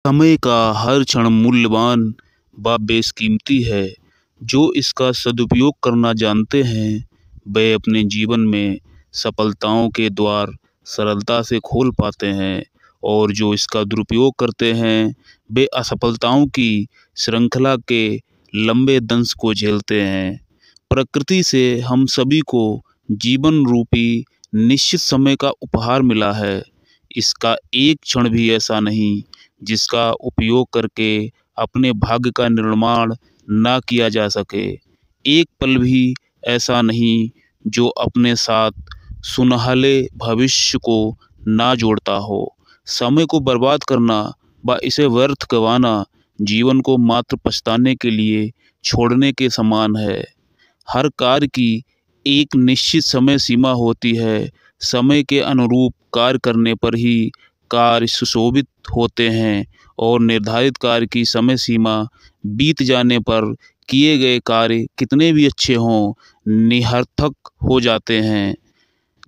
समय का हर क्षण मूल्यवान व बेशकीमती है। जो इसका सदुपयोग करना जानते हैं, वे अपने जीवन में सफलताओं के द्वार सरलता से खोल पाते हैं और जो इसका दुरुपयोग करते हैं, वे असफलताओं की श्रृंखला के लंबे दंश को झेलते हैं। प्रकृति से हम सभी को जीवन रूपी निश्चित समय का उपहार मिला है। इसका एक क्षण भी ऐसा नहीं जिसका उपयोग करके अपने भाग्य का निर्माण ना किया जा सके। एक पल भी ऐसा नहीं जो अपने साथ सुनहले भविष्य को ना जोड़ता हो। समय को बर्बाद करना व इसे व्यर्थ गंवाना जीवन को मात्र पछताने के लिए छोड़ने के समान है। हर कार्य की एक निश्चित समय सीमा होती है। समय के अनुरूप कार्य करने पर ही कार्य सुशोभित होते हैं और निर्धारित कार्य की समय सीमा बीत जाने पर किए गए कार्य कितने भी अच्छे हों, निरर्थक हो जाते हैं।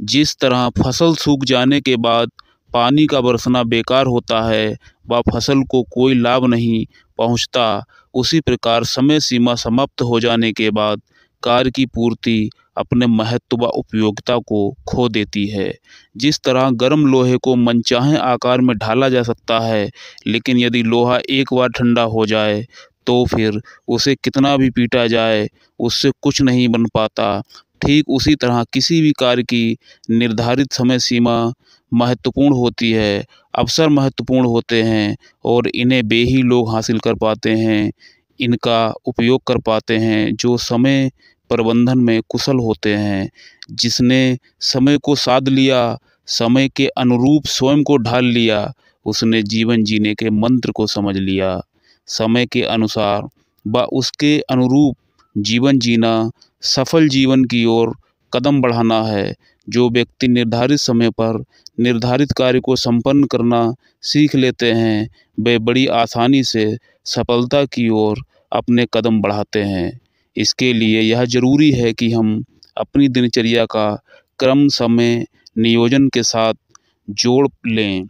जिस तरह फसल सूख जाने के बाद पानी का बरसना बेकार होता है व फसल को कोई लाभ नहीं पहुंचता, उसी प्रकार समय सीमा समाप्त हो जाने के बाद कार्य की पूर्ति अपने महत्व व उपयोगिता को खो देती है। जिस तरह गर्म लोहे को मनचाहे आकार में ढाला जा सकता है, लेकिन यदि लोहा एक बार ठंडा हो जाए तो फिर उसे कितना भी पीटा जाए, उससे कुछ नहीं बन पाता। ठीक उसी तरह किसी भी कार्य की निर्धारित समय सीमा महत्वपूर्ण होती है, अवसर महत्वपूर्ण होते हैं और इन्हें वे ही लोग हासिल कर पाते हैं, इनका उपयोग कर पाते हैं जो समय प्रबंधन में कुशल होते हैं। जिसने समय को साध लिया, समय के अनुरूप स्वयं को ढाल लिया, उसने जीवन जीने के मंत्र को समझ लिया। समय के अनुसार व उसके अनुरूप जीवन जीना सफल जीवन की ओर कदम बढ़ाना है। जो व्यक्ति निर्धारित समय पर निर्धारित कार्य को संपन्न करना सीख लेते हैं, वे बड़ी आसानी से सफलता की ओर अपने कदम बढ़ाते हैं। इसके लिए यह ज़रूरी है कि हम अपनी दिनचर्या का क्रम समय नियोजन के साथ जोड़ लें,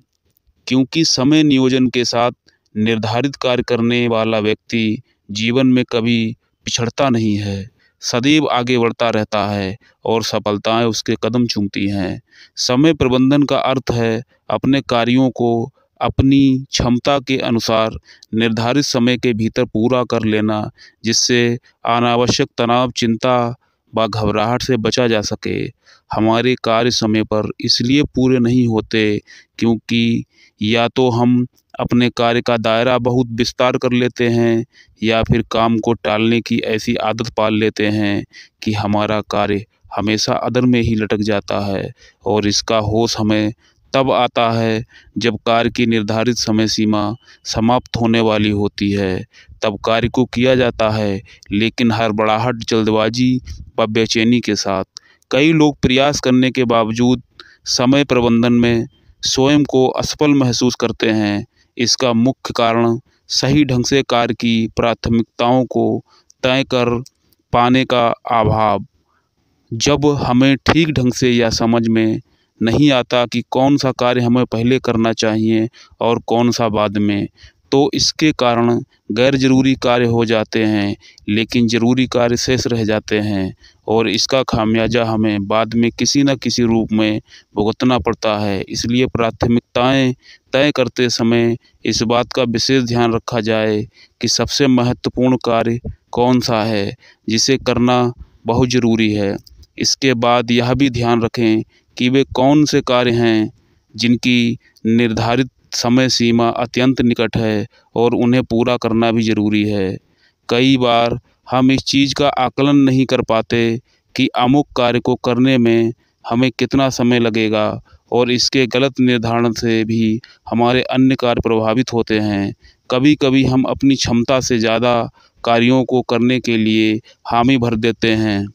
क्योंकि समय नियोजन के साथ निर्धारित कार्य करने वाला व्यक्ति जीवन में कभी पिछड़ता नहीं है, सदैव आगे बढ़ता रहता है और सफलताएं उसके कदम चूमती हैं। समय प्रबंधन का अर्थ है अपने कार्यों को अपनी क्षमता के अनुसार निर्धारित समय के भीतर पूरा कर लेना, जिससे अनावश्यक तनाव, चिंता व घबराहट से बचा जा सके। हमारे कार्य समय पर इसलिए पूरे नहीं होते क्योंकि या तो हम अपने कार्य का दायरा बहुत विस्तार कर लेते हैं या फिर काम को टालने की ऐसी आदत पाल लेते हैं कि हमारा कार्य हमेशा अधर में ही लटक जाता है और इसका होश हमें तब आता है जब कार्य की निर्धारित समय सीमा समाप्त होने वाली होती है। तब कार्य को किया जाता है, लेकिन हड़बड़ाहट, जल्दबाजी व बेचैनी के साथ। कई लोग प्रयास करने के बावजूद समय प्रबंधन में स्वयं को असफल महसूस करते हैं। इसका मुख्य कारण सही ढंग से कार्य की प्राथमिकताओं को तय कर पाने का अभाव। जब हमें ठीक ढंग से यह समझ में नहीं आता कि कौन सा कार्य हमें पहले करना चाहिए और कौन सा बाद में, तो इसके कारण गैर ज़रूरी कार्य हो जाते हैं, लेकिन ज़रूरी कार्य शेष रह जाते हैं और इसका खामियाजा हमें बाद में किसी न किसी रूप में भुगतना पड़ता है। इसलिए प्राथमिकताएं तय करते समय इस बात का विशेष ध्यान रखा जाए कि सबसे महत्वपूर्ण कार्य कौन सा है, जिसे करना बहुत ज़रूरी है। इसके बाद यह भी ध्यान रखें कि वे कौन से कार्य हैं जिनकी निर्धारित समय सीमा अत्यंत निकट है और उन्हें पूरा करना भी ज़रूरी है। कई बार हम इस चीज़ का आकलन नहीं कर पाते कि अमुक कार्य को करने में हमें कितना समय लगेगा और इसके गलत निर्धारण से भी हमारे अन्य कार्य प्रभावित होते हैं। कभी कभी हम अपनी क्षमता से ज़्यादा कार्यों को करने के लिए हामी भर देते हैं